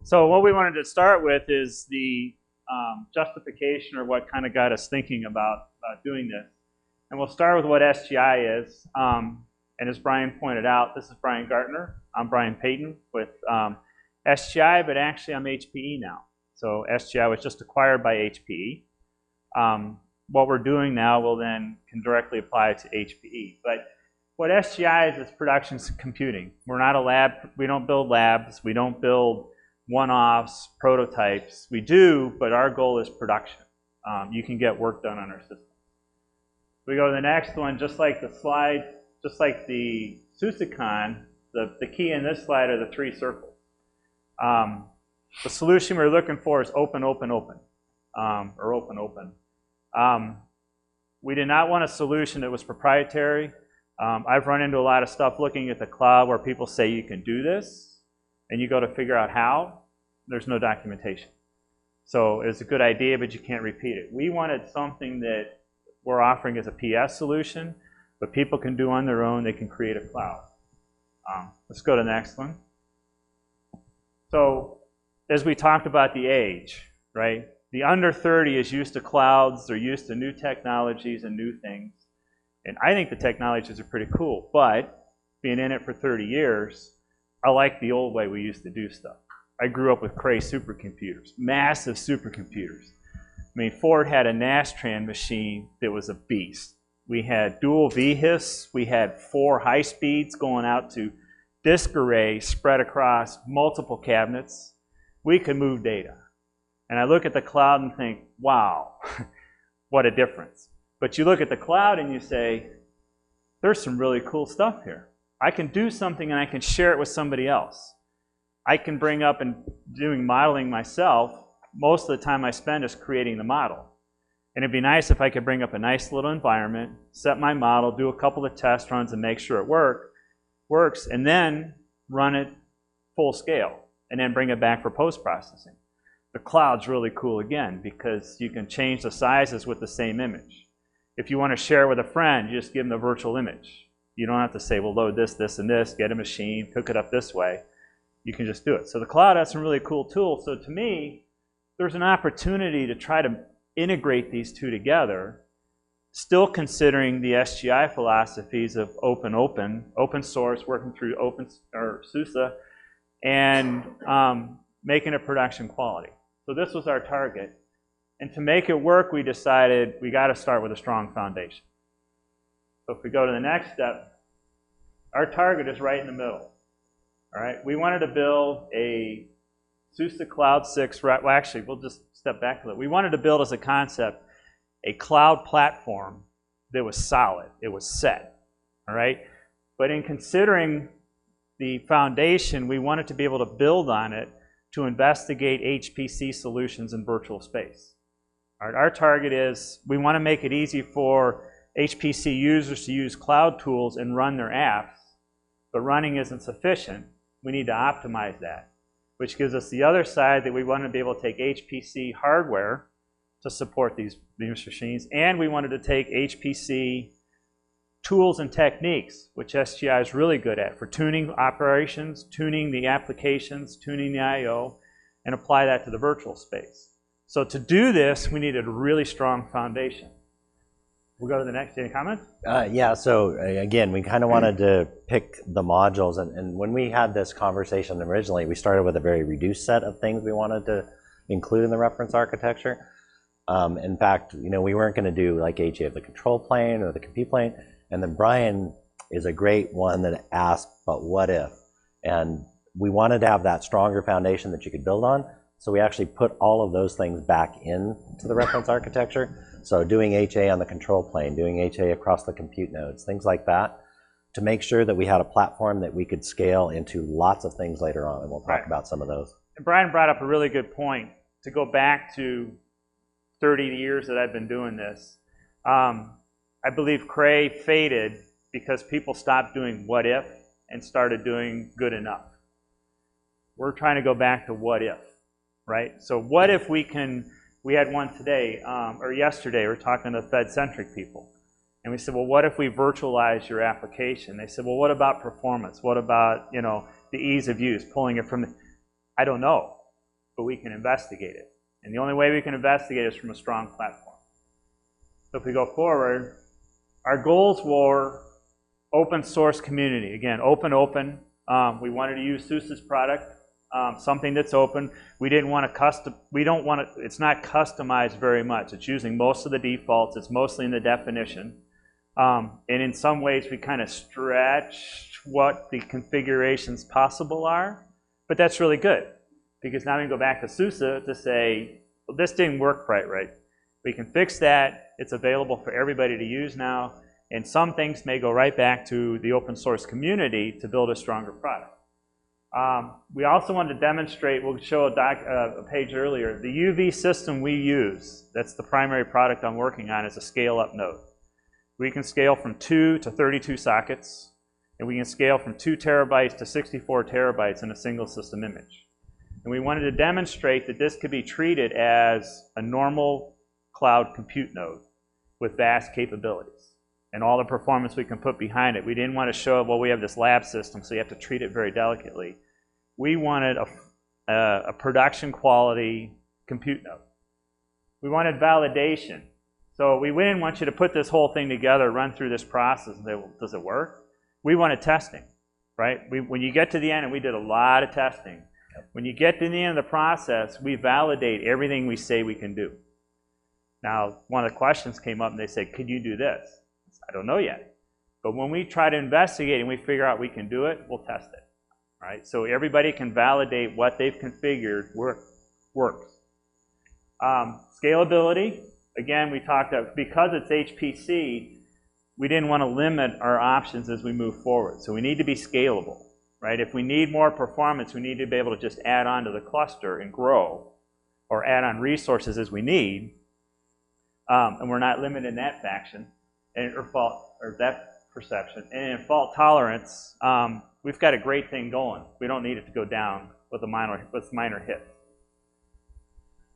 So what we wanted to start with is the justification, or what kind of got us thinking about doing this. And we'll start with what SGI is. And as Brian pointed out, this is Brian Gartner. I'm Brian Payton with SGI, but actually I'm HPE now. So SGI was just acquired by HPE. What we're doing now can directly apply to HPE. But what SGI is production computing. We're not a lab. We don't build labs. We don't build one-offs, prototypes. We do, but our goal is production. You can get work done on our system. We go to the next one, just like the slide, just like the SUSEcon, the key in this slide are the three circles. The solution we're looking for is open, open, open, or open, open. We did not want a solution that was proprietary. I've run into a lot of stuff looking at the cloud where people say you can do this, and you go to figure out how, there's no documentation. So it's a good idea, but you can't repeat it. We wanted something that we're offering as a PS solution, but people can do on their own. They can create a cloud. Let's go to the next one. So as we talked about the age, right? The under 30 is used to clouds. They're used to new technologies and new things. And I think the technologies are pretty cool, but being in it for 30 years, I like the old way we used to do stuff. I grew up with Cray supercomputers, massive supercomputers. I mean, Ford had a Nastran machine that was a beast. We had dual VHIS. We had 4 high speeds going out to disk arrays spread across multiple cabinets. We could move data. And I look at the cloud and think, wow, what a difference. But you look at the cloud and you say, there's some really cool stuff here. I can do something and I can share it with somebody else. I can bring up and doing modeling myself. Most of the time I spend is creating the model. And it'd be nice if I could bring up a nice little environment, set my model, do a couple of test runs and make sure it works, and then run it full scale, and then bring it back for post-processing. The cloud's really cool again because you can change the sizes with the same image. If you want to share it with a friend, you just give them the virtual image. You don't have to say, well, load this, this, and this, get a machine, hook it up this way. You can just do it. So the cloud has some really cool tools. So to me, there's an opportunity to try to integrate these two together, still considering the SGI philosophies of open, open, open source, working through SUSE, and making it production quality. So this was our target. And to make it work, we decided we got to start with a strong foundation. So if we go to the next step, our target is right in the middle. All right, we wanted to build a SUSE Cloud 6, well actually, we'll just step back a little. We wanted to build as a concept a cloud platform that was solid, it was set, all right? But in considering the foundation, we wanted to be able to build on it to investigate HPC solutions in virtual space. All right, our target is we want to make it easy for HPC users to use cloud tools and run their apps, but running isn't sufficient. We need to optimize that, which gives us the other side that we want to be able to take HPC hardware to support these machines, and we wanted to take HPC tools and techniques, which SGI is really good at, for tuning operations, tuning the applications, tuning the I/O, and apply that to the virtual space. So to do this, we needed a really strong foundation. We'll go to the next. Any comments? Yeah, so again, we kind of wanted to pick the modules, and when we had this conversation originally, we started with a very reduced set of things we wanted to include in the reference architecture. In fact, you know, we weren't going to do like HA of the control plane or the compute plane, and then Brian is a great one that asked, but what if? And we wanted to have that stronger foundation that you could build on, so we actually put all of those things back into the reference architecture. So doing HA on the control plane, doing HA across the compute nodes, things like that, to make sure that we had a platform that we could scale into lots of things later on, and we'll talk about some of those. And Brian brought up a really good point. To go back to 30 years that I've been doing this, I believe Cray faded because people stopped doing what if and started doing good enough. We're trying to go back to what if, right? So what if we can, we had one today, or yesterday, we were talking to Fed-centric people. And we said, well, what if we virtualize your application? They said, well, what about performance? What about, you know, the ease of use, pulling it from the, I don't know. but we can investigate it. And the only way we can investigate is from a strong platform. So if we go forward, our goals were open source community. Again, open. We wanted to use SUSE's product, something that's open. We didn't want to it's not customized very much. It's using most of the defaults. It's mostly in the definition. And in some ways, we kind of stretch what the configurations possible are. But that's really good, because now we can go back to SUSE to say, well, this didn't work quite right. We can fix that. It's available for everybody to use now. And some things may go right back to the open source community to build a stronger product. We also want to demonstrate, we'll show a page earlier, the UV system we use, that's the primary product I'm working on, is a scale-up node. We can scale from 2 to 32 sockets, and we can scale from 2 terabytes to 64 terabytes in a single system image. And we wanted to demonstrate that this could be treated as a normal cloud compute node with vast capabilities and all the performance we can put behind it. We didn't want to show, well, we have this lab system, so you have to treat it very delicately. We wanted a production quality compute node. We wanted validation. So we didn't want you to put this whole thing together, run through this process, and say, well, does it work? We wanted testing, right? When you get to the end, and we did a lot of testing, when you get to the end of the process, we validate everything we say we can do. Now, one of the questions came up, and they said, could you do this? I don't know yet. But when we try to investigate and we figure out we can do it, we'll test it. All right? So everybody can validate what they've configured works. Scalability, again, we talked about, because it's HPC, we didn't want to limit our options as we move forward. So we need to be scalable. Right? If we need more performance, we need to be able to just add on to the cluster and grow, or add on resources as we need. And we're not limited in that faction, or that perception. And in fault tolerance, we've got a great thing going. We don't need it to go down with minor hits.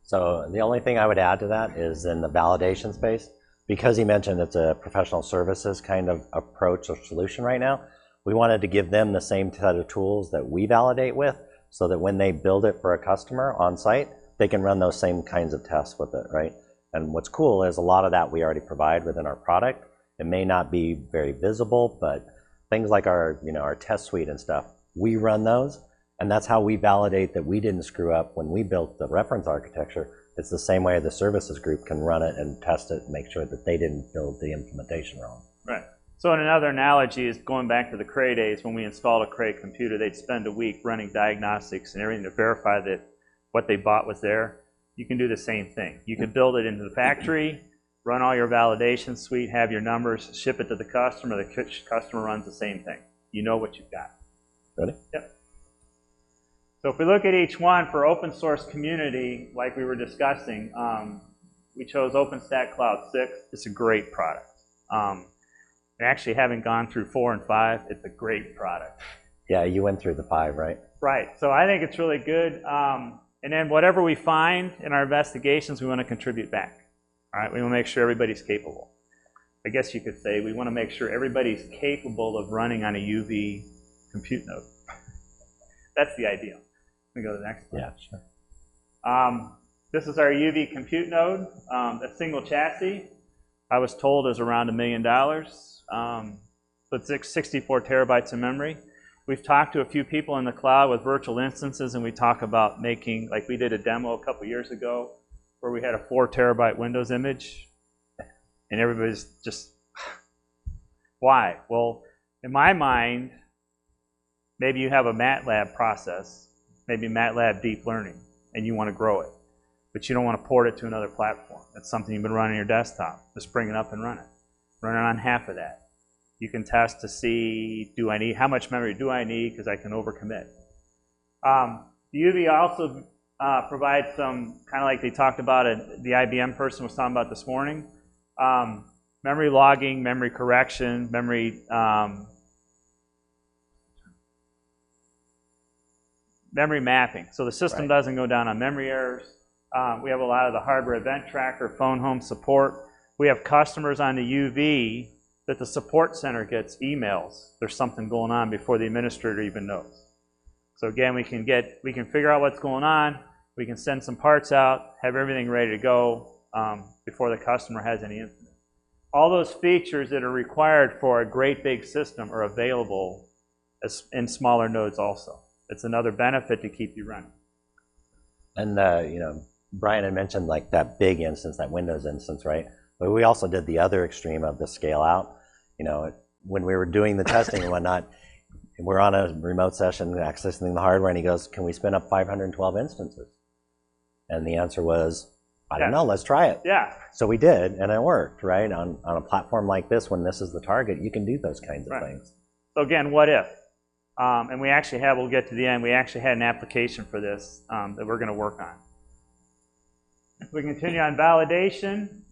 So the only thing I would add to that is in the validation space, because he mentioned it's a professional services kind of approach or solution right now, we wanted to give them the same set of tools that we validate with, so that when they build it for a customer on site, they can run those same kinds of tests with it, right? And what's cool is a lot of that we already provide within our product. It may not be very visible, but things like our, our test suite and stuff, we run those, and that's how we validate that we didn't screw up when we built the reference architecture. It's the same way the services group can run it and test it and make sure that they didn't build the implementation wrong. Right. So another analogy is going back to the Cray days. When we installed a Cray computer, they'd spend a week running diagnostics and everything to verify that what they bought was there. You can do the same thing. You can build it into the factory, run all your validation suite, have your numbers, ship it to the customer. The customer runs the same thing. You know what you've got. Ready? Yep. So if we look at each one for open source community, like we were discussing, we chose OpenStack Cloud 6. It's a great product. And actually, having gone through 4 and 5, it's a great product. Yeah, you went through the 5, right? Right. So I think it's really good. And then whatever we find in our investigations, we want to contribute back. All right. We want to make sure everybody's capable. I guess you could say we want to make sure everybody's capable of running on a UV compute node. That's the ideal. Let me go to the next one. Yeah, sure. This is our UV compute node. A single chassis, I was told, is around $1 million. But 64 terabytes of memory. We've talked to a few people in the cloud with virtual instances, and we talk about making, like we did a demo a couple years ago, where we had a 4 terabyte Windows image, and everybody's just, why? Well, in my mind, maybe you have a MATLAB process, maybe MATLAB deep learning, and you want to grow it, but you don't want to port it to another platform. That's something you've been running on your desktop. Just bring it up and run it. Run it on half of that. You can test to see, how much memory do I need, because I can overcommit. The UV also provides some, kind of like they talked about, the IBM person was talking about this morning, memory logging, memory correction, memory mapping. So the system doesn't go down on memory errors. We have a lot of the hardware event tracker, phone home support. We have customers on the UV that the support center gets emails. There's something going on before the administrator even knows. So again, we can figure out what's going on. We can send some parts out, have everything ready to go before the customer has any incident. All those features that are required for a great big system are available in smaller nodes also. It's another benefit to keep you running. And you know, Brian had mentioned like that big instance, that Windows instance, right? But we also did the other extreme of the scale out. You know, when we were doing the testing and whatnot, we're on a remote session accessing the hardware, and he goes, "Can we spin up 512 instances?" And the answer was, I don't know, let's try it. Yeah. So we did, and it worked, right? On a platform like this, when this is the target, you can do those kinds of things. So again, what if? And we actually have, we'll get to the end, we actually had an application for this that we're going to work on. If we continue on validation,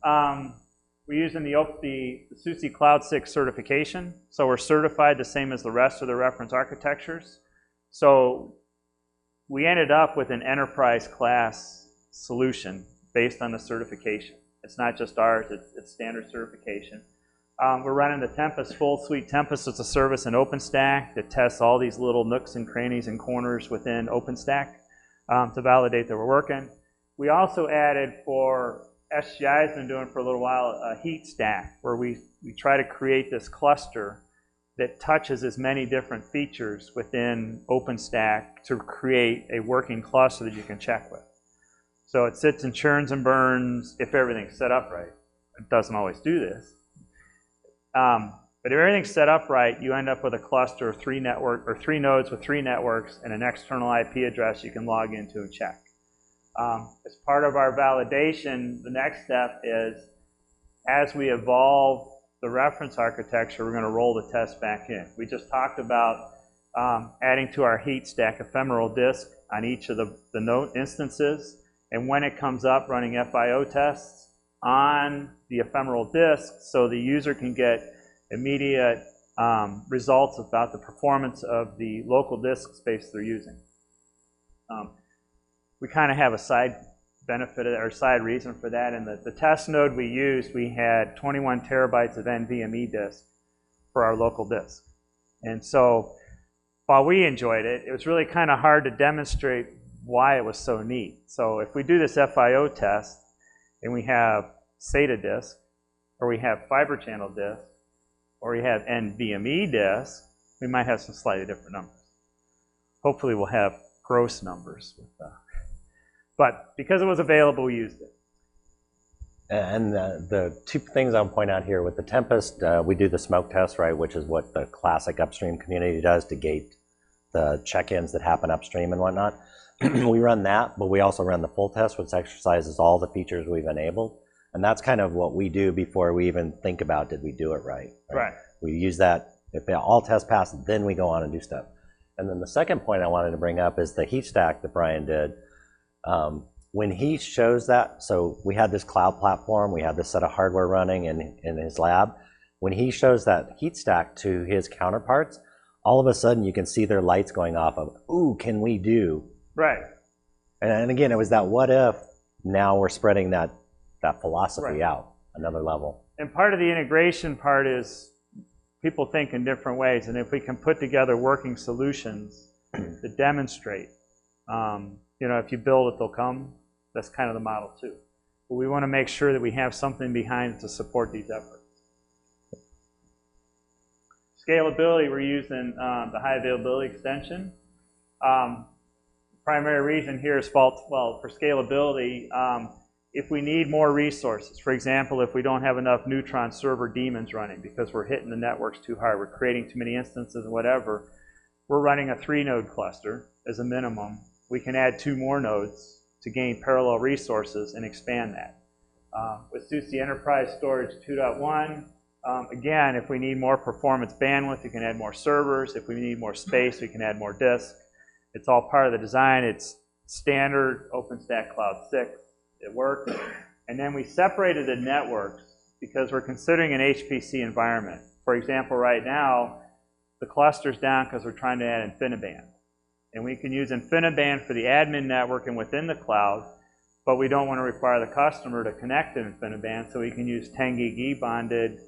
we're using the SUSE Cloud 6 certification. So we're certified the same as the rest of the reference architectures. So we ended up with an enterprise class solution based on the certification. It's not just ours, it's standard certification. We're running the Tempest full suite. Tempest is a service in OpenStack that tests all these little nooks and crannies and corners within OpenStack to validate that we're working. We also added, for SGI has been doing for a little while, a heat stack where we try to create this cluster that touches as many different features within OpenStack to create a working cluster that you can check with. So it sits and churns and burns if everything's set up right. It doesn't always do this. But if everything's set up right, you end up with a cluster of 3 nodes with 3 networks and an external IP address you can log into and check. As part of our validation, the next step is, as we evolve the reference architecture, we're going to roll the test back in. We just talked about adding to our heat stack ephemeral disk on each of the node instances, and when it comes up, running FIO tests on the ephemeral disk so the user can get immediate results about the performance of the local disk space they're using. We kind of have a side benefit or side reason for that. In the test node we used, we had 21 terabytes of NVMe disk for our local disk. And so while we enjoyed it, it was really kind of hard to demonstrate why it was so neat. So if we do this FIO test and we have SATA disk, or we have fiber channel disk, or we have NVMe disk, we might have some slightly different numbers. Hopefully we'll have gross numbers with but because it was available, we used it. And the 2 things I'll point out here with the Tempest, we do the smoke test, right, which is what the classic upstream community does to gate the check-ins that happen upstream and whatnot. We run that, but we also run the full test, which exercises all the features we've enabled. And that's kind of what we do before we even think about, did we do it right? Right. We use that, if all tests pass, then we go on and do stuff. And then the second point I wanted to bring up is the heat stack that Brian did. When he shows that, so we had this cloud platform, we had this set of hardware running in his lab. When he shows that heat stack to his counterparts, all of a sudden you can see their lights going off of, ooh, can we do? Right. And again, it was that what if, now we're spreading that philosophy out another level. And part of the integration part is people think in different ways, and if we can put together working solutions that demonstrate, you know, if you build it, they'll come. That's kind of the model too. But we want to make sure that we have something behind it to support these efforts. Scalability, we're using the high availability extension. Primary reason here is for scalability, if we need more resources, for example, if we don't have enough Neutron server daemons running because we're hitting the networks too hard, we're creating too many instances and whatever, we're running a 3-node cluster as a minimum. We can add 2 more nodes to gain parallel resources and expand that. With SUSE Enterprise Storage 2.1, again, if we need more performance bandwidth, we can add more servers. If we need more space, we can add more disk. It's all part of the design. It's standard OpenStack Cloud 6. It works. And then we separated the networks because we're considering an HPC environment. For example, right now, the cluster's down because we're trying to add InfiniBand. And we can use InfiniBand for the admin network and within the cloud, but we don't want to require the customer to connect to InfiniBand, so we can use 10 gig E-bonded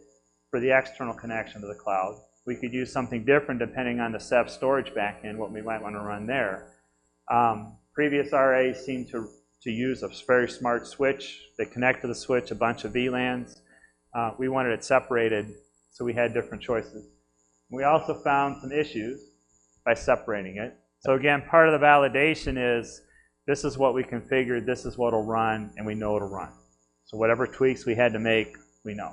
for the external connection to the cloud. We could use something different depending on the Ceph storage backend, what we might want to run there. Previous RAs seem to use a very smart switch. They connect to the switch a bunch of VLANs. We wanted it separated, so we had different choices. We also found some issues by separating it. So again, part of the validation is this is what we configured, this is what will run, and we know it'll run. So whatever tweaks we had to make, we know.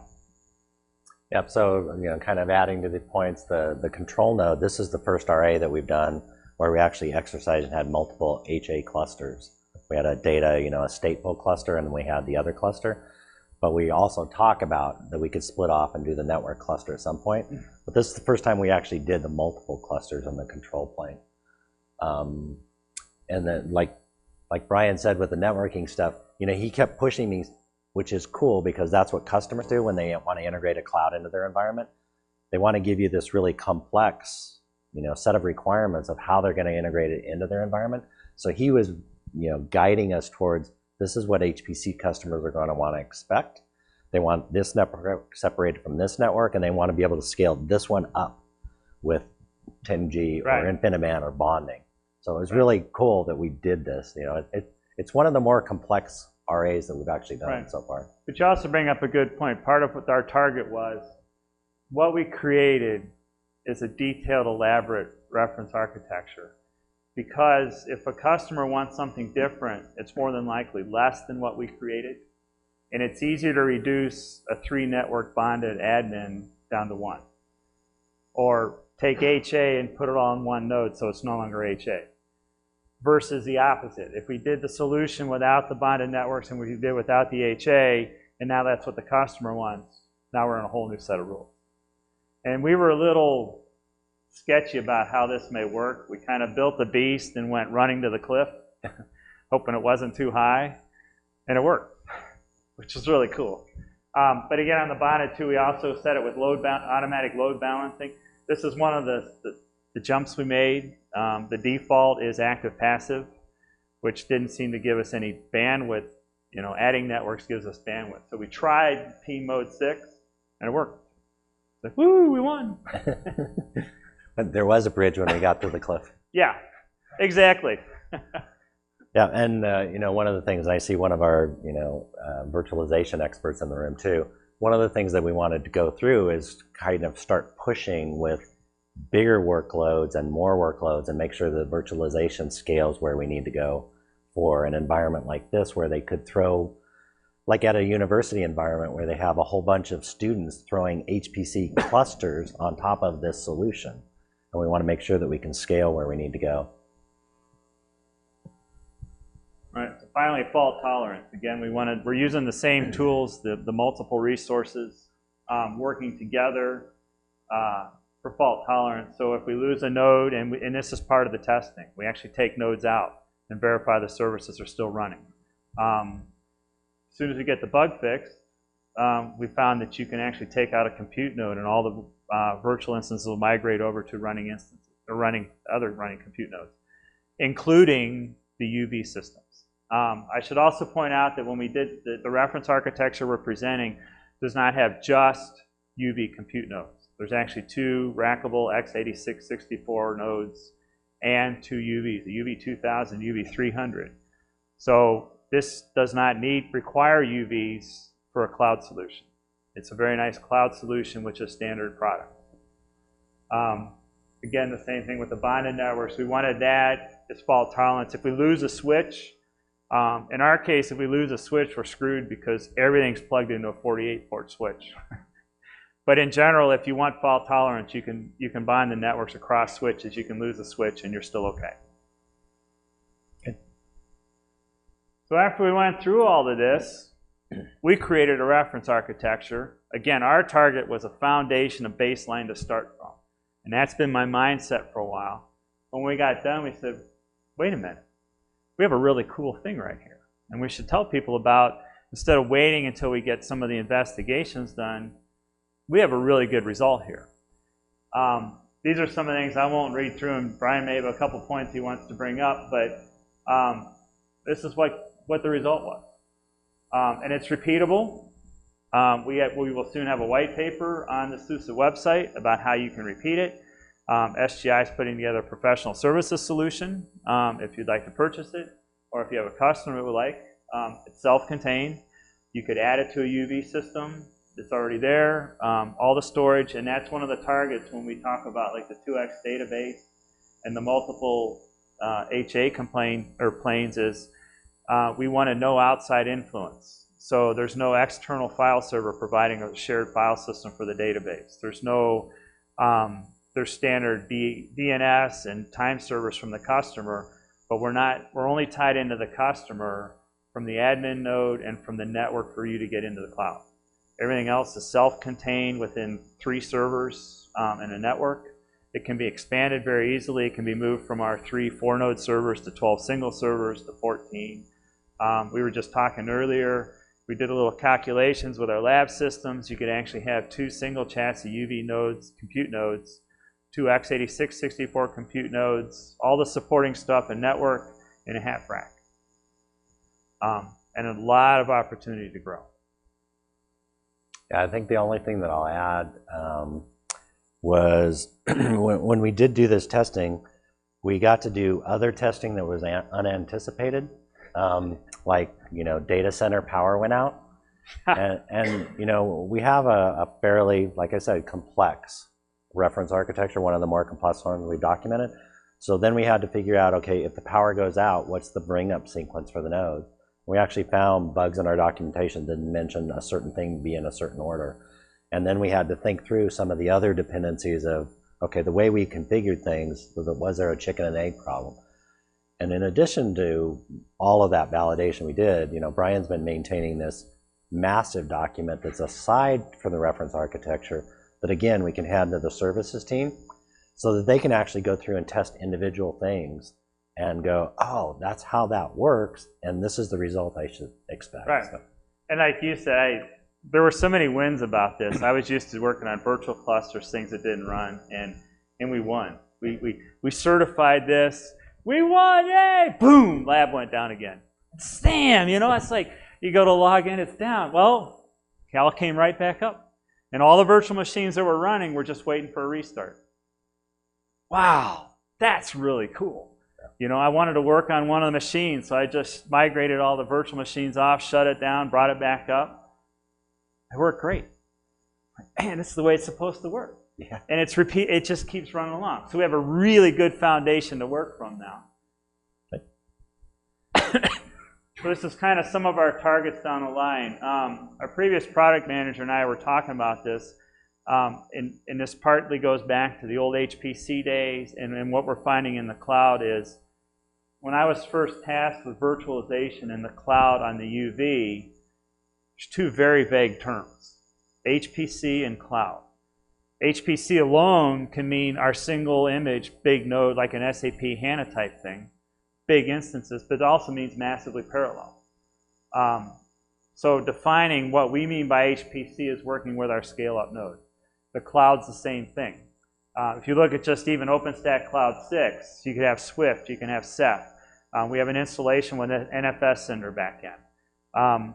Yep, so kind of adding to the points, the control node, this is the first RA that we've done where we actually exercised and had multiple HA clusters. We had a data, a stateful cluster, and then we had the other cluster. But we also talk about that we could split off and do the network cluster at some point. But this is the first time we actually did the multiple clusters on the control plane. And then, like Brian said with the networking stuff, he kept pushing me, which is cool because that's what customers do when they want to integrate a cloud into their environment. They want to give you this really complex, set of requirements of how they're going to integrate it into their environment. So he was, guiding us towards this is what HPC customers are going to want to expect. They want this network separated from this network, and they want to be able to scale this one up with 10G or InfiniBand or bonding. So it was really cool that we did this. It's one of the more complex RAs that we've actually done so far. But you also bring up a good point. Part of what our target was, what we created is a detailed, elaborate reference architecture. Because if a customer wants something different, it's more than likely less than what we created. And it's easier to reduce a 3-network bonded admin down to 1. Or take HA and put it all in one node so it's no longer HA. Versus the opposite. If we did the solution without the bonded networks and we did without the HA, and now that's what the customer wants, now we're in a whole new set of rules. And we were a little sketchy about how this may work. We kind of built the beast and went running to the cliff, hoping it wasn't too high, and it worked, which is really cool. But again, on the bonded too, we also set it with automatic load balancing. This is one of the jumps we made. The default is active-passive, which didn't seem to give us any bandwidth. Adding networks gives us bandwidth. So we tried P mode 6, and it worked. It's like, woo, we won. But there was a bridge when we got to the cliff. Yeah, exactly. Yeah, and one of the things, and I see one of our virtualization experts in the room too, one of the things that we wanted to go through is kind of start pushing with bigger workloads and more workloads and make sure the virtualization scales where we need to go for an environment like this, where they could throw, like at a university environment where they have a whole bunch of students throwing HPC clusters on top of this solution. And we want to make sure that we can scale where we need to go. All right, so finally, fault tolerance. Again, we're using the same tools, the multiple resources, working together for fault tolerance. So if we lose a node, and this is part of the testing, we actually take nodes out and verify the services are still running. As soon as we get the bug fixed, we found that you can actually take out a compute node, and all the virtual instances will migrate over to running instances, or other running compute nodes, including the UV systems. I should also point out that when we did the reference architecture we're presenting does not have just UV compute nodes. There's actually 2 rackable x86-64 nodes and 2 UVs, the UV2000, UV300. So this does not require UVs for a cloud solution. It's a very nice cloud solution, which is standard product. Again, the same thing with the bonded networks. We wanted that as fault tolerance. If we lose a switch, in our case, if we lose a switch, we're screwed because everything's plugged into a 48-port switch. But in general, if you want fault tolerance, you can bind the networks across switches. You can lose a switch, and you're still okay. So after we went through all of this, we created a reference architecture. Again, our target was a foundation, a baseline to start from. And that's been my mindset for a while. When we got done, we said, wait a minute. We have a really cool thing right here. And we should tell people about, instead of waiting until we get some of the investigations done, we have a really good result here. These are some of the things I won't read through, and Brian may have a couple points he wants to bring up, but this is what the result was. And it's repeatable. We will soon have a white paper on the SUSE website about how you can repeat it. SGI is putting together a professional services solution if you'd like to purchase it, or if you have a customer who would like. It's self-contained. You could add it to a UV system. It's already there, all the storage, and that's one of the targets when we talk about like the 2x database and the multiple HA planes is we want no outside influence. So there's no external file server providing a shared file system for the database. There's no, there's standard DNS and time servers from the customer, but we're only tied into the customer from the admin node and from the network for you to get into the cloud. Everything else is self-contained within 3 servers in a network. It can be expanded very easily. It can be moved from our 3 4-node servers to 12 single servers to 14. We were just talking earlier, we did a little calculations with our lab systems. You could actually have 2 single chassis UV nodes, compute nodes, 2 x86 64 compute nodes, all the supporting stuff in network in a half rack. And a lot of opportunity to grow. Yeah, I think the only thing that I'll add was when we did do this testing, we got to do other testing that was unanticipated, like, you know, data center power went out. and you know, we have a fairly, like I said, complex reference architecture, one of the more complex ones we documented. So then we had to figure out, okay, if the power goes out, what's the bring up sequence for the node? We actually found bugs in our documentation that didn't mention a certain thing be in a certain order. And then we had to think through some of the other dependencies of, okay, the way we configured things, was there a chicken and egg problem? And in addition to all of that validation we did, you know, Brian's been maintaining this massive document that's aside from the reference architecture that, again, we can hand to the services team so that they can actually go through and test individual things and go, oh, that's how that works, and this is the result I should expect. Right. So. And like you said, there were so many wins about this. I was used to working on virtual clusters, things that didn't run, and we won. We certified this. We won, yay! Boom, lab went down again. Damn, you know, it's like you go to log in, it's down. Well, Cal came right back up. And all the virtual machines that were running were just waiting for a restart. Wow, that's really cool. You know, I wanted to work on one of the machines, so I just migrated all the virtual machines off, shut it down, brought it back up. It worked great. Man, this is the way it's supposed to work. Yeah. And it just keeps running along. So we have a really good foundation to work from now. So this is kind of some of our targets down the line. Our previous product manager and I were talking about this. And this partly goes back to the old HPC days, and what we're finding in the cloud is when I was first tasked with virtualization in the cloud on the UV, there's 2 very vague terms, HPC and cloud. HPC alone can mean our single image, big node, like an SAP HANA type thing, big instances, but it also means massively parallel. So defining what we mean by HPC is working with our scale-up node. The cloud's the same thing. If you look at just even OpenStack Cloud 6, you could have Swift, you can have Ceph. We have an installation with an NFS sender backend.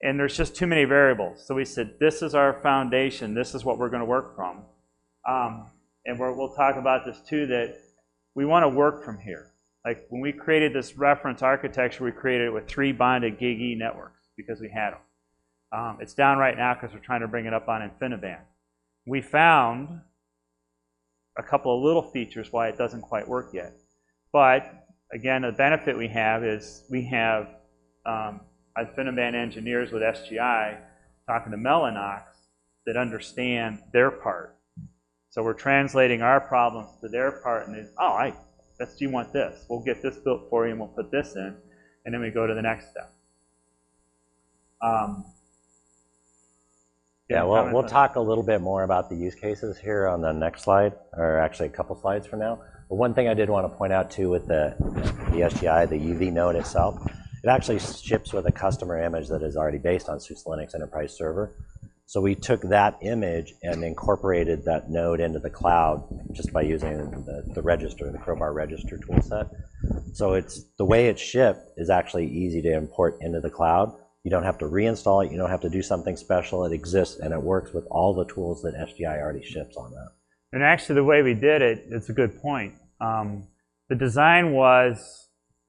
And there's just too many variables. So we said, this is our foundation, this is what we're going to work from. And we'll talk about this too, that we want to work from here. Like when we created this reference architecture, we created it with 3 bonded GigE networks because we had them. It's down right now because we're trying to bring it up on InfiniBand. We found a couple of little features why it doesn't quite work yet. But again, the benefit we have is we have InfiniBand engineers with SGI talking to Mellanox that understand their part. So we're translating our problems to their part, and you want this. We'll get this built for you, and we'll put this in, and then we go to the next step. Yeah, we'll talk a little bit more about the use cases here on the next slide, or actually a couple slides from now. But one thing I did want to point out too with the SGI, the UV node itself, it actually ships with a customer image that is already based on SUSE Linux Enterprise Server. So we took that image and incorporated that node into the cloud just by using the register, the Crowbar register toolset. So it's the way it's shipped is actually easy to import into the cloud. You don't have to reinstall it. You don't have to do something special. It exists, and it works with all the tools that SGI already ships on that. And actually the way we did it, it's a good point. The design was,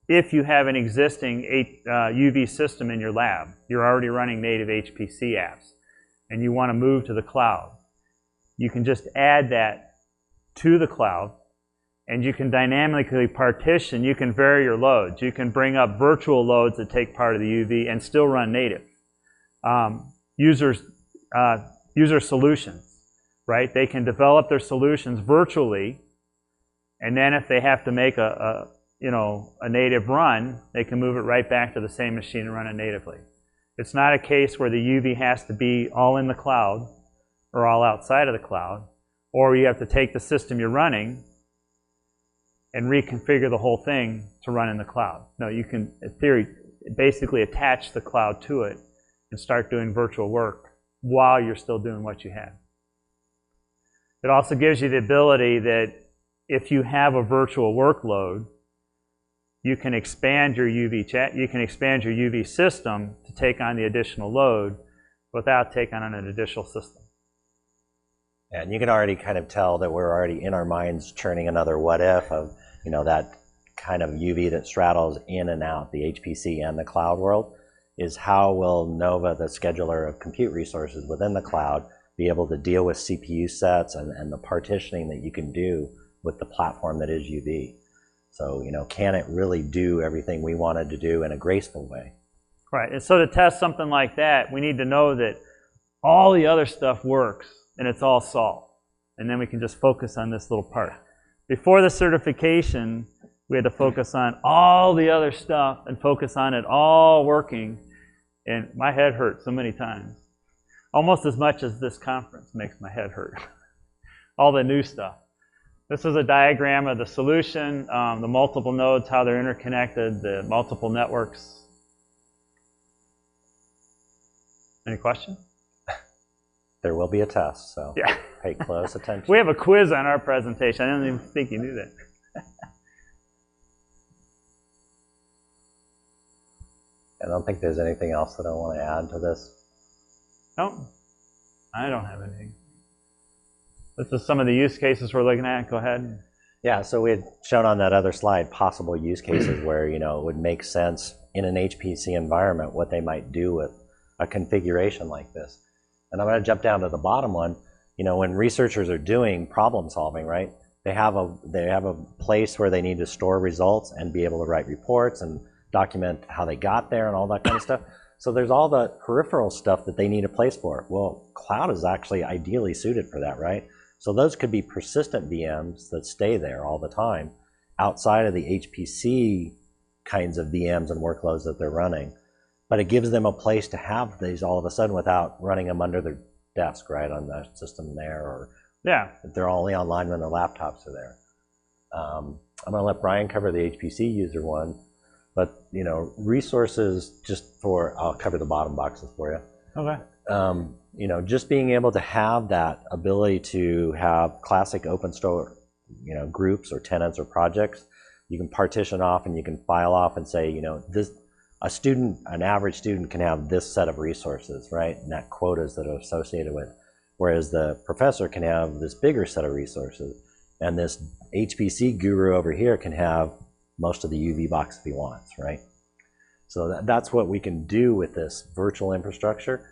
if you have an existing UV system in your lab, you're already running native HPC apps, and you want to move to the cloud, you can just add that to the cloud, and you can dynamically partition. You can vary your loads. You can bring up virtual loads that take part of the UV and still run native. User solutions, right? They can develop their solutions virtually, and then if they have to make a native run, they can move it right back to the same machine and run it natively. It's not a case where the UV has to be all in the cloud or all outside of the cloud, or you have to take the system you're running and reconfigure the whole thing to run in the cloud. No, you can, in theory, basically attach the cloud to it and start doing virtual work while you're still doing what you have. It also gives you the ability that if you have a virtual workload, you can expand your UV system to take on the additional load without taking on an additional system. And you can already kind of tell that we're already in our minds churning another what if of, that kind of UV that straddles in and out the HPC and the cloud world, is how will Nova, the scheduler of compute resources within the cloud, be able to deal with CPU sets and the partitioning that you can do with the platform that is UV. So, can it really do everything we wanted to do in a graceful way? Right, and so to test something like that, we need to know that all the other stuff works and it's all solved. And then we can just focus on this little part. Before the certification, we had to focus on all the other stuff and focus on it all working. And my head hurt so many times. Almost as much as this conference makes my head hurt. All the new stuff. This is a diagram of the solution, the multiple nodes, how they're interconnected, the multiple networks. Any questions? There will be a test, so yeah. Pay close attention. We have a quiz on our presentation. I didn't even think you knew that. I don't think there's anything else that I want to add to this. No, I don't have anything. This is some of the use cases we're looking at. Go ahead. Yeah, so we had shown on that other slide possible use cases where it would make sense in an HPC environment what they might do with a configuration like this. And I'm going to jump down to the bottom one. When researchers are doing problem solving, right? They have a place where they need to store results and be able to write reports and document how they got there and all that kind of stuff. So there's all the peripheral stuff that they need a place for. Well, cloud is actually ideally suited for that, right? So those could be persistent VMs that stay there all the time outside of the HPC kinds of VMs and workloads that they're running. But it gives them a place to have these all of a sudden without running them under their desk, right, on the system there, or yeah, they're only online when their laptops are there. I'm going to let Brian cover the HPC user one, but resources just for, I'll cover the bottom boxes for you. Okay. Just being able to have that ability to have classic open store, groups or tenants or projects, you can partition off and you can file off and say, an average student can have this set of resources, right? And that quotas that are associated with. Whereas the professor can have this bigger set of resources. And this HPC guru over here can have most of the UV box if he wants, right? So that's what we can do with this virtual infrastructure.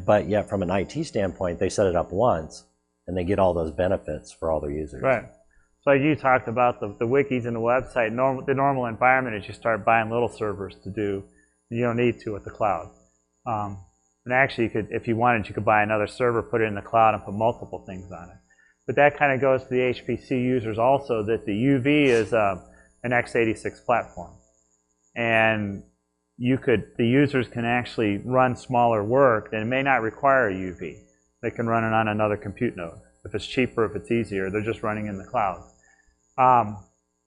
But yet from an IT standpoint, they set it up once and they get all those benefits for all their users. Right. So you talked about the wikis and the website. The normal environment is you start buying little servers to do. You don't need to with the cloud. And actually, you could, if you wanted, you could buy another server, put it in the cloud, and put multiple things on it. But that kind of goes to the HPC users also, that the UV is an x86 platform. And the users can actually run smaller work, and it may not require a UV. They can run it on another compute node. If it's cheaper, if it's easier, they're just running in the cloud.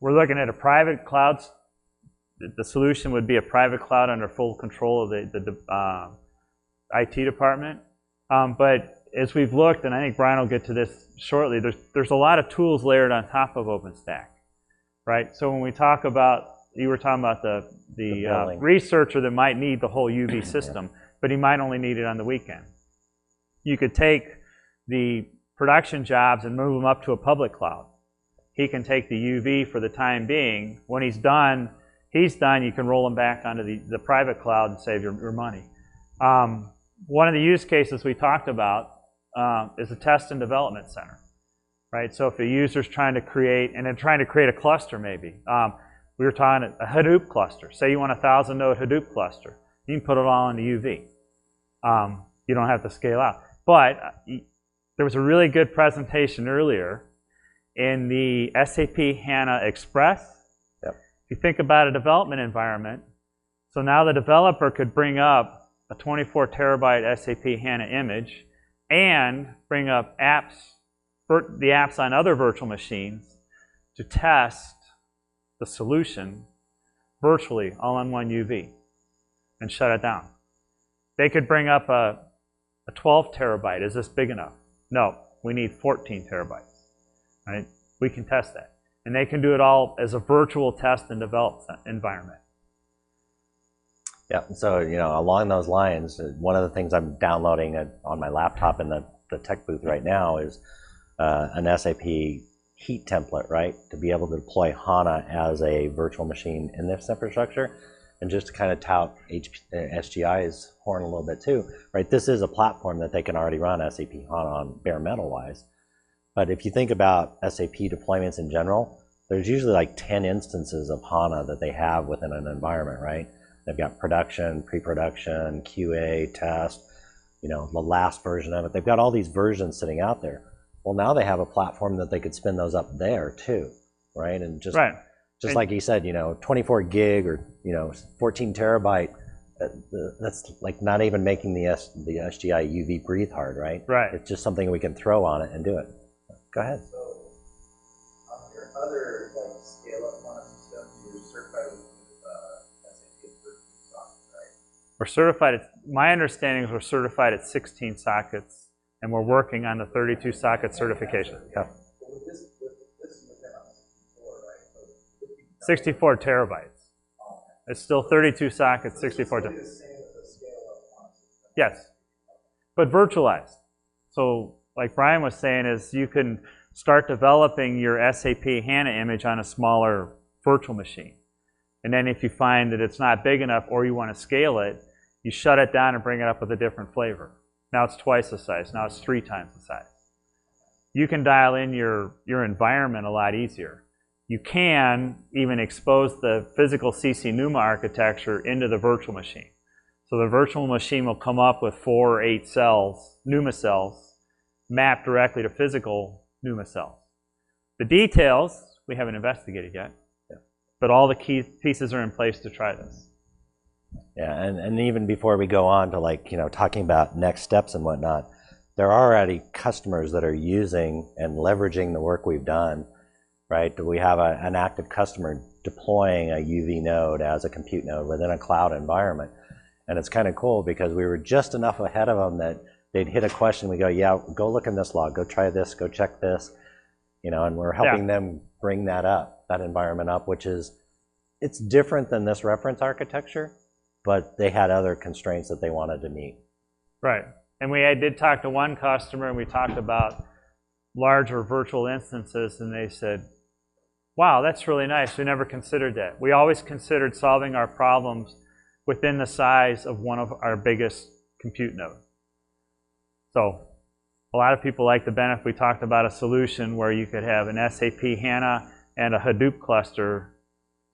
We're looking at a private cloud. The solution would be a private cloud under full control of the IT department. But as we've looked, and I think Brian will get to this shortly, there's a lot of tools layered on top of OpenStack, right? So when we talk about, you were talking about the researcher that might need the whole UV system, but he might only need it on the weekend. You could take the production jobs and move them up to a public cloud. He can take the UV for the time being. When he's done, you can roll him back onto the private cloud and save your money. One of the use cases we talked about is a test and development center, right? So if a user's trying to create, and they're trying to create a cluster maybe, we were talking a Hadoop cluster. Say you want a 1,000 node Hadoop cluster. You can put it all into UV. You don't have to scale out. But there was a really good presentation earlier in the SAP HANA Express. Yep. If you think about a development environment, so now the developer could bring up a 24 terabyte SAP HANA image and bring up apps, the apps on other virtual machines to test the solution virtually all on one UV and shut it down. They could bring up a 12 terabyte. Is this big enough? No, we need 14 terabytes. Right? We can test that. And they can do it all as a virtual test and develop environment. Yeah, so along those lines, one of the things I'm downloading on my laptop in the tech booth right now is an SAP heat template, right? To be able to deploy HANA as a virtual machine in this infrastructure. And just to kind of tout SGI's horn a little bit too, right? This is a platform that they can already run SAP HANA on bare metal wise. But if you think about SAP deployments in general, there's usually like 10 instances of HANA that they have within an environment, right? They've got production, pre-production, QA, test, the last version of it. They've got all these versions sitting out there. Well, now they have a platform that they could spin those up there too, right? And just like he said, 24 gig or 14 terabyte. That's like not even making the SGI UV breathe hard, right? Right. It's just something we can throw on it and do it. Go ahead. So, on your other scale-up HANA systems, you're certified with SAP 13 sockets, right? We're certified. My understanding is we're certified at 16 sockets, and we're working on the 32 socket certification. Yeah. But with this within on 64, right? So 64 terabytes. It's still 32 sockets, 64 terabytes. The same as a scale-up HANA system. Yes, but virtualized. So, like Brian was saying, is you can start developing your SAP HANA image on a smaller virtual machine. And then if you find that it's not big enough or you want to scale it, you shut it down and bring it up with a different flavor. Now it's twice the size. Now it's 3 times the size. You can dial in your environment a lot easier. You can even expose the physical CC NUMA architecture into the virtual machine. So the virtual machine will come up with 4 or 8 cells, NUMA cells, mapped directly to physical NUMA cells. The details we haven't investigated yet, but all the key pieces are in place to try this. Yeah, and even before we go on to talking about next steps and whatnot, there are already customers that are using and leveraging the work we've done, right? We have an active customer deploying a UV node as a compute node within a cloud environment. And it's kind of cool because we were just enough ahead of them that they'd hit a question, we go, yeah, go look in this log, go try this, go check this, and we're helping them bring that environment up, which is, it's different than this reference architecture, but they had other constraints that they wanted to meet. Right, and we did talk to one customer and we talked about larger virtual instances and they said, wow, that's really nice, we never considered that. We always considered solving our problems within the size of one of our biggest compute nodes. So a lot of people like the benefit. We talked about a solution where you could have an SAP HANA and a Hadoop cluster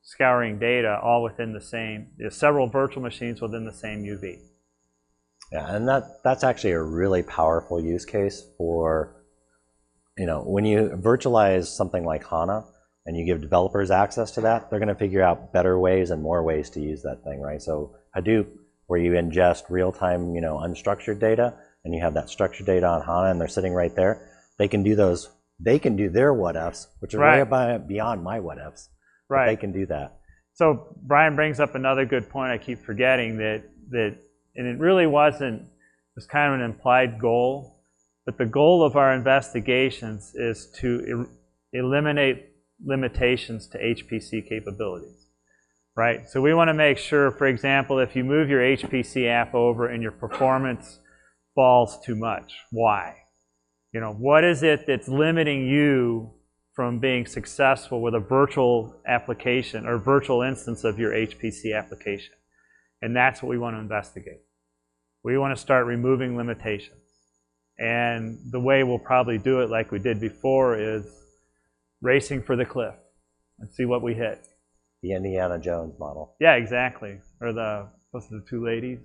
scouring data all within the same, several virtual machines within the same UV. Yeah, and that's actually a really powerful use case for, when you virtualize something like HANA and you give developers access to that, they're going to figure out better ways and more ways to use that thing, right? So Hadoop, where you ingest real-time, unstructured data, and you have that structured data on HANA and they're sitting right there, they can do their what-ifs, which are way beyond my what-ifs. Right. They can do that. So Brian brings up another good point I keep forgetting that and it really wasn't, it was kind of an implied goal, but the goal of our investigations is to eliminate limitations to HPC capabilities, right? So we want to make sure, for example, if you move your HPC app over and your performance falls too much, why? You know, what is it that's limiting you from being successful with a virtual application or virtual instance of your HPC application? And that's what we want to investigate. We want to start removing limitations. And the way we'll probably do it like we did before is racing for the cliff and see what we hit. The Indiana Jones model. Yeah, exactly. Or what's the two ladies?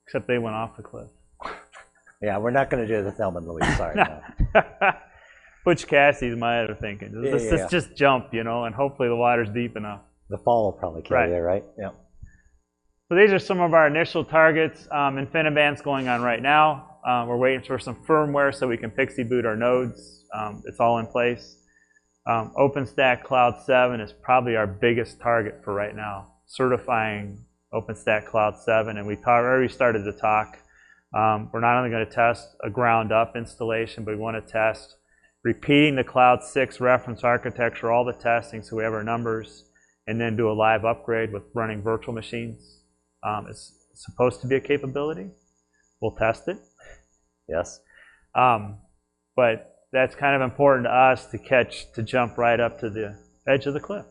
Except they went off the cliff. Yeah, we're not going to do the Thelma and Louise, sorry. No. Butch Cassidy's my other thinking. Let's just jump, you know, and hopefully the water's deep enough. The fall will probably kill you, right? Yeah. So these are some of our initial targets. InfiniBand's going on right now. We're waiting for some firmware so we can pixie boot our nodes. It's all in place. OpenStack Cloud 7 is probably our biggest target for right now, certifying OpenStack Cloud 7. And we already started to talk. We're not only going to test a ground-up installation, but we want to test repeating the Cloud 6 reference architecture, all the testing so we have our numbers, and then do a live upgrade with running virtual machines. It's supposed to be a capability. We'll test it. Yes. But that's kind of important to us to jump right up to the edge of the cliff.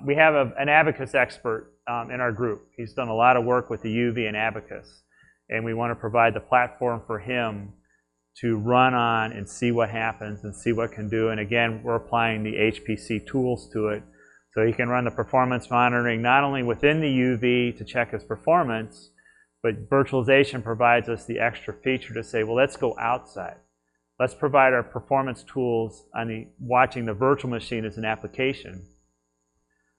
We have an Abacus expert in our group. He's done a lot of work with the UV and Abacus, and we want to provide the platform for him to run on and see what happens and see what can do. And again, we're applying the HPC tools to it, so he can run the performance monitoring not only within the UV to check his performance, but virtualization provides us the extra feature to say, well, let's go outside. Let's provide our performance tools on watching the virtual machine as an application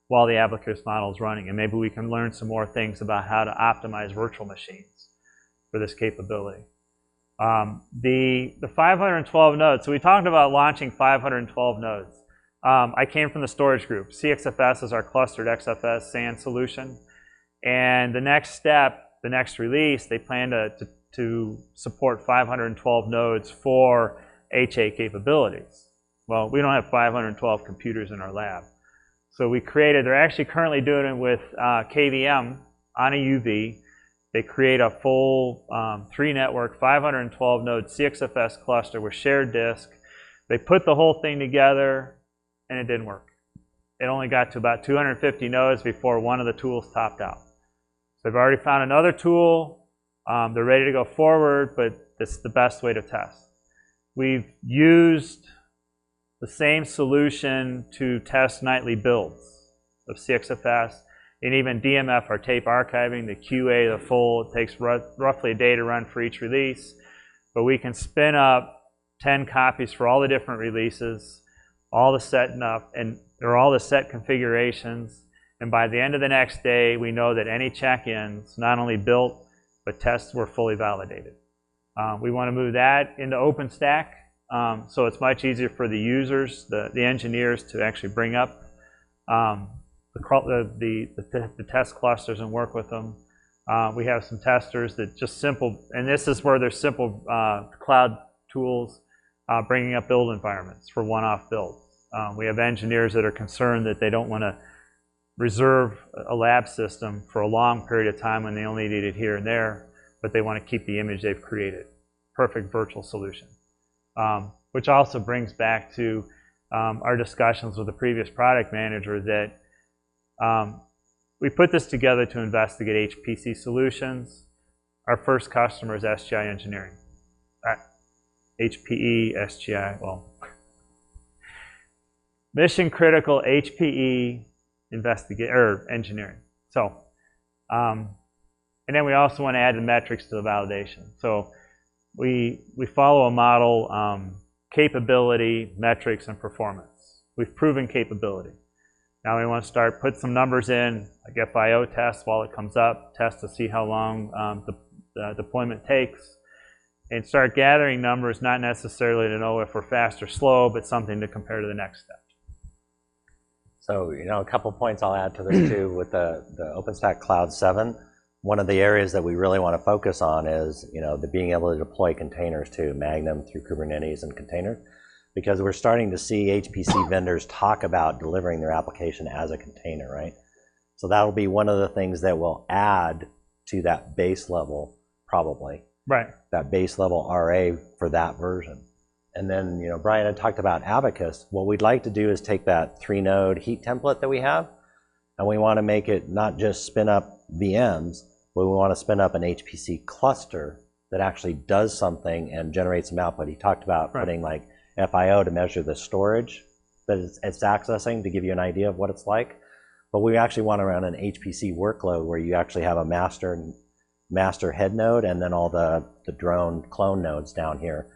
while the Abacus model is running. And maybe we can learn some more things about how to optimize virtual machines for this capability. The 512 nodes. So we talked about launching 512 nodes. I came from the storage group. CXFS is our clustered XFS SAN solution. And the next step, the next release, they plan to support 512 nodes for HA capabilities. Well, we don't have 512 computers in our lab. So we created, they're actually currently doing it with KVM on a UV. They create a full 3-network, 512 node CXFS cluster with shared disk. They put the whole thing together, and it didn't work. It only got to about 250 nodes before one of the tools topped out. So they've already found another tool. They're ready to go forward, but this is the best way to test. We've used the same solution to test nightly builds of CXFS. And even DMF, our tape archiving, the QA, the full, it takes roughly a day to run for each release. But we can spin up 10 copies for all the different releases, all the setting up, and they're all the set configurations. And by the end of the next day, we know that any check-ins, not only built, but tests were fully validated. We want to move that into OpenStack, so it's much easier for the users, the engineers, to actually bring up the test clusters and work with them. We have some testers that just simple, and this is where there's simple cloud tools bringing up build environments for one-off builds. We have engineers that are concerned that they don't want to reserve a lab system for a long period of time when they only need it here and there, but they want to keep the image they've created. Perfect virtual solution. Which also brings back to our discussions with the previous product manager that we put this together to investigate HPC solutions. Our first customer is SGI Engineering. HPE, SGI, well. Mission critical HPE engineering. So, and then we also want to add the metrics to the validation. So we follow a model, capability, metrics, and performance. We've proven capability. Now we want to put some numbers in, like FIO tests while it comes up, test to see how long the deployment takes, and start gathering numbers, not necessarily to know if we're fast or slow, but something to compare to the next step. So, a couple points I'll add to this too. With the OpenStack Cloud 7, one of the areas that we really want to focus on is, the being able to deploy containers to Magnum through Kubernetes and containers, because we're starting to see HPC vendors talk about delivering their application as a container, right? So that'll be one of the things that will add to that base level, probably, Right. that base level RA for that version. And then, you know, Brian had talked about Abacus. What we'd like to do is take that 3-node heat template that we have, and we want to make it not just spin up VMs, but we want to spin up an HPC cluster that actually does something and generates some output. He talked about putting like FIO to measure the storage that it's accessing to give you an idea of what it's like. But we actually want to run an HPC workload where you actually have a master head node and then all the drone clone nodes down here.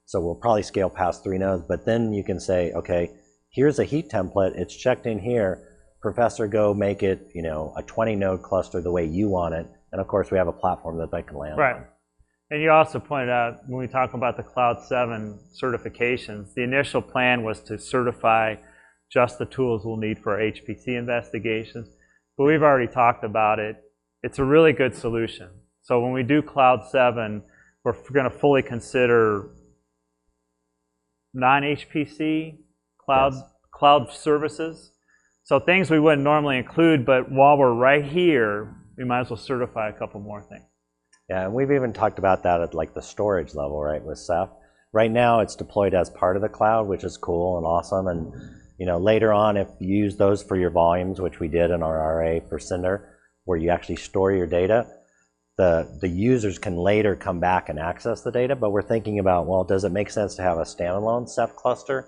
So we'll probably scale past 3 nodes, but then you can say, okay, here's a heat template, it's checked in here, Professor, go make it, you know, a 20-node cluster the way you want it, and of course we have a platform that they can land on. And you also pointed out, when we talk about the Cloud 7 certifications, the initial plan was to certify just the tools we'll need for our HPC investigations, but we've already talked about it. It's a really good solution. So when we do Cloud 7, we're going to fully consider non-HPC cloud services. So things we wouldn't normally include, but while we're right here, we might as well certify a couple more things. Yeah, and we've even talked about that at like the storage level, right, with Ceph. Right now it's deployed as part of the cloud, which is cool and awesome. And you know, later on, if you use those for your volumes, which we did in our RA for Cinder, where you actually store your data, the users can later come back and access the data. But we're thinking about, well, does it make sense to have a standalone Ceph cluster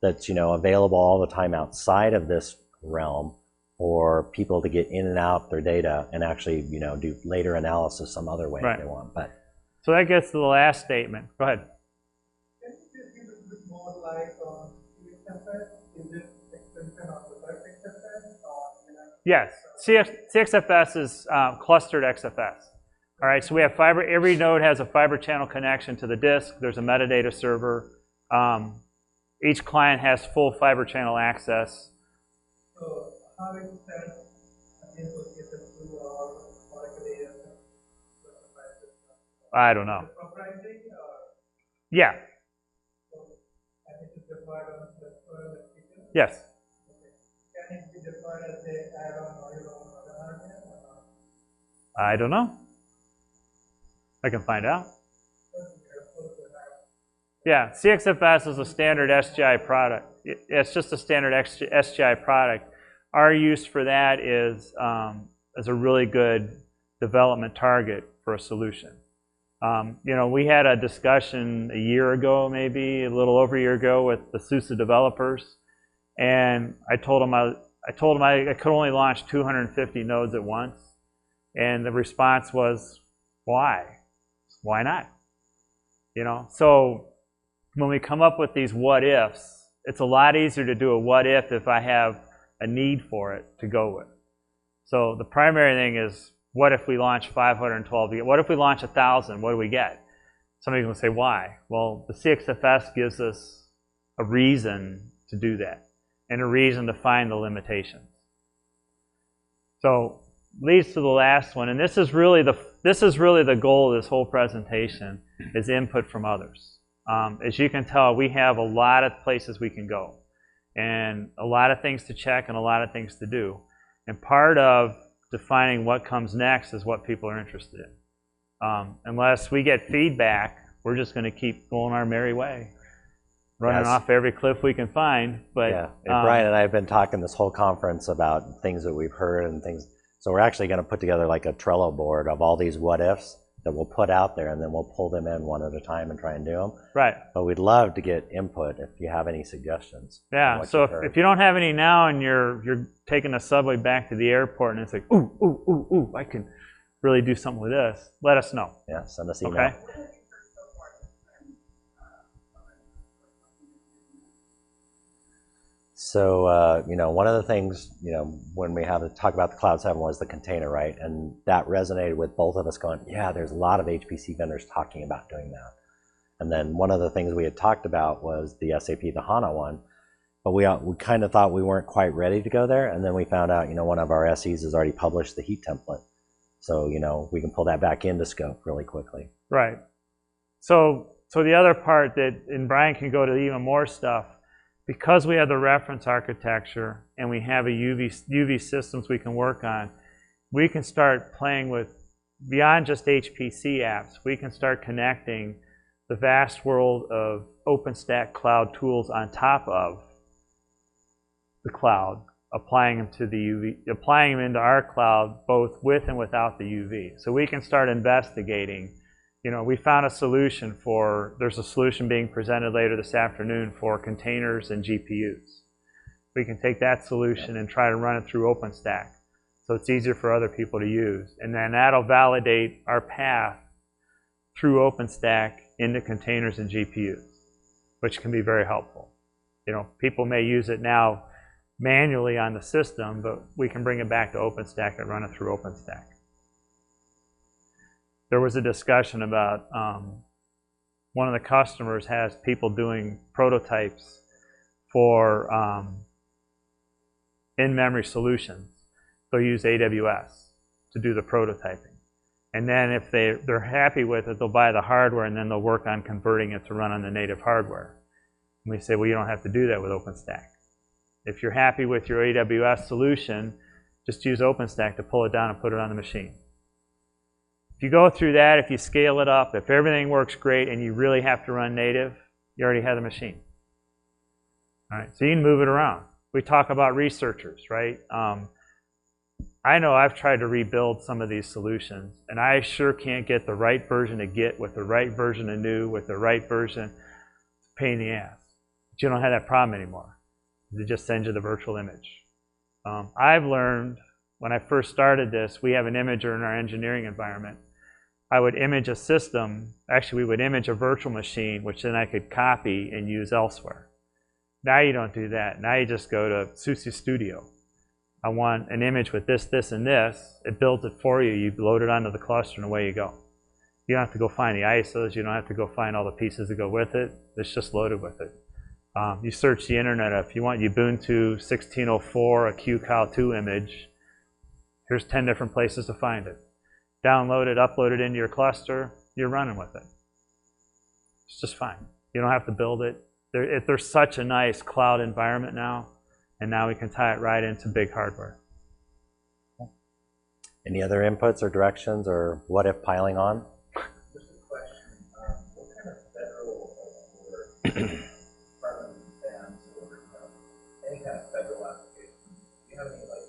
that's, you know, available all the time outside of this realm for people to get in and out their data and actually, you know, do later analysis some other way if they want. But so that gets to the last statement. Go ahead. Can you just give us a bit more light on CXFS? Is it extension of the web XFS or, you know? Yes, CXFS is clustered XFS. All right, so we have fiber. Every node has a fiber channel connection to the disk. There's a metadata server. Each client has full fiber channel access. So how is that associated to our Oracle ASM? I don't know. Proprietary or? Yeah. So, and it is deployed on the storage feature? Yes. Okay. Can it be deployed as an add-on or your own other hardware or not? I don't know. I can find out. Yeah, CXFS is a standard SGI product. It's just a standard SGI product. Our use for that is a really good development target for a solution. You know, we had a discussion a year ago, maybe a little over a year ago, with the SUSE developers, and I told them I could only launch 250 nodes at once, and the response was, why? Why not? You know, so when we come up with these what ifs, it's a lot easier to do a what if I have a need for it to go with. So the primary thing is, what if we launch 512? What if we launch 1,000? What do we get? Somebody's going to say, why? Well, the CXFS gives us a reason to do that and a reason to find the limitations. So leads to the last one, and this is really the goal of this whole presentation, is input from others. As you can tell, we have a lot of places we can go, and a lot of things to check and a lot of things to do. And part of defining what comes next is what people are interested in. Unless we get feedback, we're just going to keep going our merry way, running off every cliff we can find. But yeah, and Brian and I have been talking this whole conference about things that we've heard and things. So we're actually going to put together like a Trello board of all these what ifs that we'll put out there, and then we'll pull them in one at a time and try and do them. Right. But we'd love to get input if you have any suggestions. Yeah. So if you don't have any now, and you're taking a subway back to the airport, and it's like, ooh, I can really do something with this, let us know. Yeah. Send us email. Okay. So, you know, one of the things, you know, when we have to talk about the Cloud 7 was the container, right? And that resonated with both of us going, yeah, there's a lot of HPC vendors talking about doing that. And then one of the things we had talked about was the SAP, the HANA one, but we kind of thought we weren't quite ready to go there. And then we found out, you know, one of our SEs has already published the heat template. So, you know, we can pull that back into scope really quickly. Right. So the other part that, and Brian can go to even more stuff, because we have the reference architecture and we have a UV systems we can work on, we can start playing with beyond just HPC apps, we can start connecting the vast world of OpenStack Cloud tools on top of the cloud, applying them to the UV, applying them into our cloud both with and without the UV. So we can start investigating. You know, we found a solution for, there's a solution being presented later this afternoon for containers and GPUs. We can take that solution and try to run it through OpenStack so it's easier for other people to use. And then that'll validate our path through OpenStack into containers and GPUs, which can be very helpful. You know, people may use it now manually on the system, but we can bring it back to OpenStack and run it through OpenStack. There was a discussion about one of the customers has people doing prototypes for in-memory solutions. They'll use AWS to do the prototyping. And then if they're happy with it, they'll buy the hardware and then they'll work on converting it to run on the native hardware. And we say, well, you don't have to do that with OpenStack. If you're happy with your AWS solution, just use OpenStack to pull it down and put it on the machine. If you go through that, if you scale it up, if everything works great and you really have to run native, you already have the machine. All right, so you can move it around. We talk about researchers, right? I know I've tried to rebuild some of these solutions, and I sure can't get the right version of Git with the right version of new, with the right version. It's a pain in the ass. But you don't have that problem anymore. They just send you the virtual image. I've learned, when I first started this, we have an imager in our engineering environment. I would image a system. Actually, we would image a virtual machine, which then I could copy and use elsewhere. Now you don't do that. Now you just go to SUSE Studio. I want an image with this, this, and this. It builds it for you. You load it onto the cluster, and away you go. You don't have to go find the ISOs. You don't have to go find all the pieces that go with it. It's just loaded with it. You search the internet. If you want Ubuntu 1604, a QCOW2 image, here's 10 different places to find it. Download it, upload it into your cluster. You're running with it. It's just fine. You don't have to build it. There's such a nice cloud environment now. And now we can tie it right into big hardware. Any other inputs or directions or what if piling on? Just a question. What kind of federal or Department of Defense or any kind of federal application, do you have any like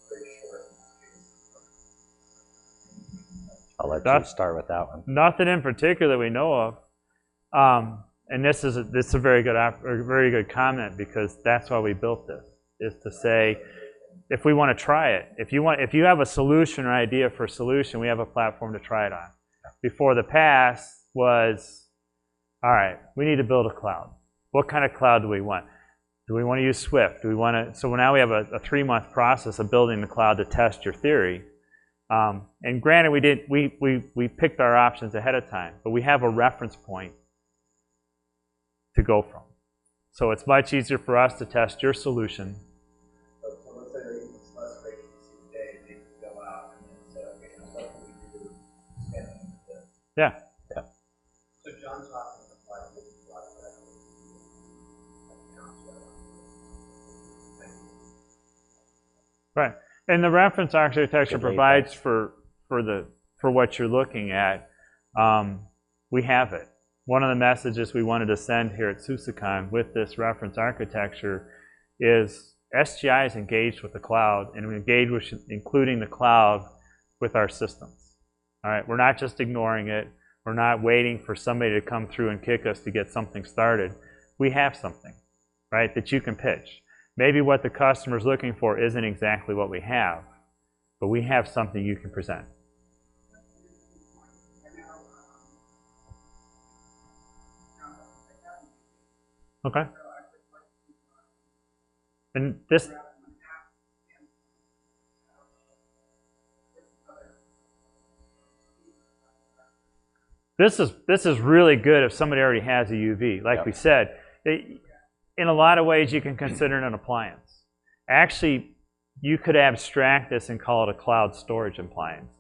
very short cases? I'll let you start with that one. Nothing in particular we know of. And this is a very good comment, because that's why we built this, is to say, if we want to try it, if you have a solution or idea for a solution, we have a platform to try it on. Before, the past was, all right, we need to build a cloud. What kind of cloud do we want? Do we want to use Swift? Do we want to? So now we have a 3-month process of building the cloud to test your theory. And granted, we picked our options ahead of time, but we have a reference point to go from. So it's much easier for us to test your solution. So let's say they're using less for HPC today, they can go out and then say, okay, what can we do expanding into this? Yeah. Yeah. So John's talking about this Right. And the reference architecture provides for what you're looking at. We have it. One of the messages we wanted to send here at SUSECon with this reference architecture is SGI is engaged with the cloud, and we engage with including the cloud with our systems. All right, we're not just ignoring it. We're not waiting for somebody to come through and kick us to get something started. We have something, right, that you can pitch. Maybe what the customer's looking for isn't exactly what we have, but we have something you can present. Okay. And this is really good if somebody already has a UV. Like we said, in a lot of ways you can consider it an appliance. Actually, you could abstract this and call it a cloud storage appliance,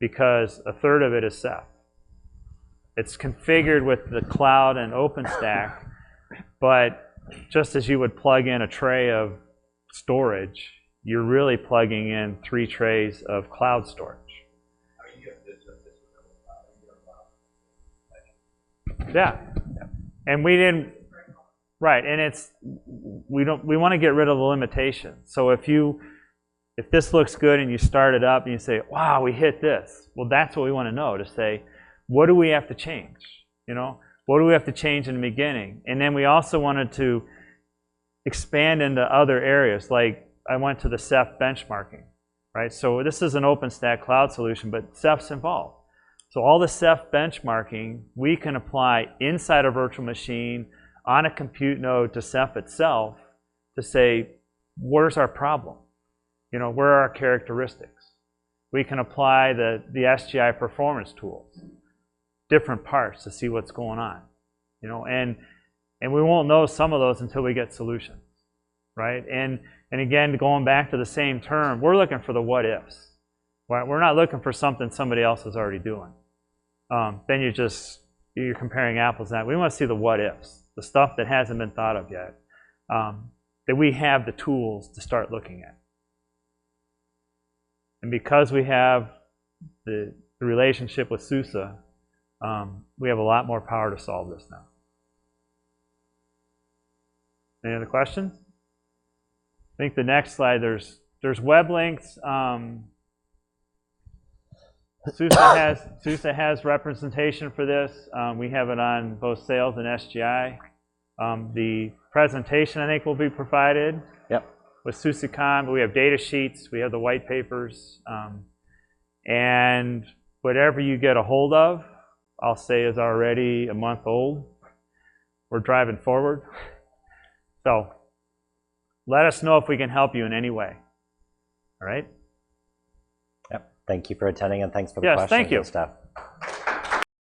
because a third of it is Ceph. It's configured with the cloud and OpenStack. But just as you would plug in a tray of storage, you're really plugging in 3 trays of cloud storage. I mean, you have Yeah. And we didn't, right, and we want to get rid of the limitations. So if this looks good and you start it up and you say, wow, we hit this, well, that's what we want to know, to say, what do we have to change? You know, what do we have to change in the beginning? And then we also wanted to expand into other areas, like I went to the Ceph benchmarking, right? So this is an OpenStack Cloud solution, but Ceph's involved. So all the Ceph benchmarking, we can apply inside a virtual machine on a compute node to Ceph itself to say, where's our problem? You know, where are our characteristics? We can apply the SGI performance tools, different parts, to see what's going on. You know, and we won't know some of those until we get solutions, right? And again, going back to the same term, we're looking for the what ifs. Right? We're not looking for something somebody else is already doing. Then you're comparing apples and apples. We want to see the what ifs, the stuff that hasn't been thought of yet, that we have the tools to start looking at. And because we have the relationship with SUSE, we have a lot more power to solve this now. Any other questions? I think the next slide, there's web links. SUSE has representation for this. We have it on both sales and SGI. The presentation, I think, will be provided with SUSECon, but we have data sheets, we have the white papers, and whatever you get a hold of, I'll say is already a month old. We're driving forward. So let us know if we can help you in any way. All right? Yep. Thank you for attending, and thanks for the yes, questions thank you. and stuff.